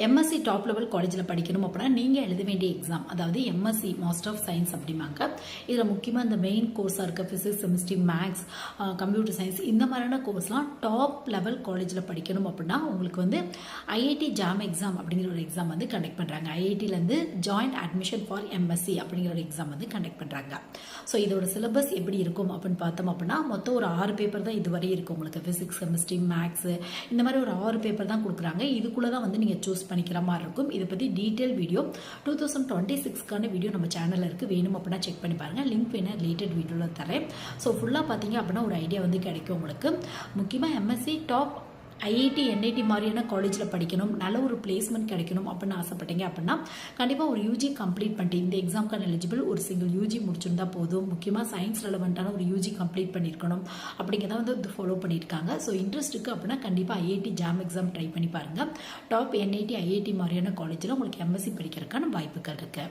MSc top level காலேஜில் படிக்கணும் அப்படின்னா நீங்கள் எழுத வேண்டிய எக்ஸாம், அதாவது எம்எஸ்சி மாஸ்டர் ஆஃப் சயின்ஸ் அப்படிம்பாங்க. இதில் முக்கியமாக இந்த மெயின் கோர்ஸாக இருக்க physics, chemistry, maths, computer science இந்த மாதிரியான கோர்ஸ்லாம் டாப் லெவல் காலேஜில் படிக்கணும் அப்படின்னா உங்களுக்கு வந்து ஐஐடி ஜாம் எக்ஸாம் அப்படிங்கிற ஒரு எக்ஸாம் வந்து கண்டக்ட் பண்ணுறாங்க. ஐஐடியிலேருந்து ஜாயிண்ட் அட்மிஷன் ஃபார் எம்எஸ்சி அப்படிங்கிற ஒரு எக்ஸாம் வந்து கண்டக்ட் பண்ணுறாங்க. ஸோ இதோட சிலபஸ் எப்படி இருக்கும் அப்படின்னு பார்த்தோம் அப்படின்னா மொத்தம் ஒரு 6 பேப்பர் தான் இதுவரை இருக்கும். உங்களுக்கு ஃபிசிக்ஸ், கெமிஸ்ட்ரி, மேக்ஸு இந்த மாதிரி ஒரு 6 பேப்பர் தான் கொடுக்குறாங்க. இதுக்குள்ளே தான் வந்து நீங்கள் சூஸ் பண்ணிக்கிற மாதிரி இருக்கும். இதை பற்றி டீட்டெயில் வீடியோ 2026க்கான வீடியோ நம்ம சேனலில் இருக்குது. வேணும் அப்படின்னா செக் பண்ணி பாருங்கள். லிங்க் வேணால் ரிலேட்டட் வீடியோவில் தரேன். ஸோ ஃபுல்லாக பார்த்தீங்க அப்படின்னா ஒரு ஐடியா வந்து கிடைக்கும் உங்களுக்கு. முக்கியமாக எம்எஸ்சி டாப் ஐஐடி, என்ஐடி மாதிரியான காலேஜில் படிக்கணும், நல்ல ஒரு பிளேஸ்மெண்ட் கிடைக்கணும் அப்படின்னு ஆசைப்பட்டீங்க அப்படின்னா கண்டிப்பாக ஒரு யூஜி கம்ப்ளீட் பண்ணிட்டு இந்த எக்ஸாம்க்கான எலிஜிபிள் ஒரு சிங்கிள் யூஜி முடிச்சிருந்தா போதும். முக்கியமாக சயின்ஸ் ரெலவெண்ட்டான ஒரு யூஜி கம்ப்ளீட் பண்ணியிருக்கணும் அப்படிங்கிறத வந்து ஃபாலோ பண்ணியிருக்காங்க. ஸோ இன்ட்ரெஸ்ட் இருக்குது அப்படின்னா கண்டிப்பாக ஐஐடி ஜாம் எக்ஸாம் ட்ரை பண்ணி பாருங்கள். டாப் என்ஐடி, ஐஐடி மாதிரியான காலேஜில் உங்களுக்கு எம்எஸ்சி படிக்கிறதுக்கான வாய்ப்புகள் இருக்குது.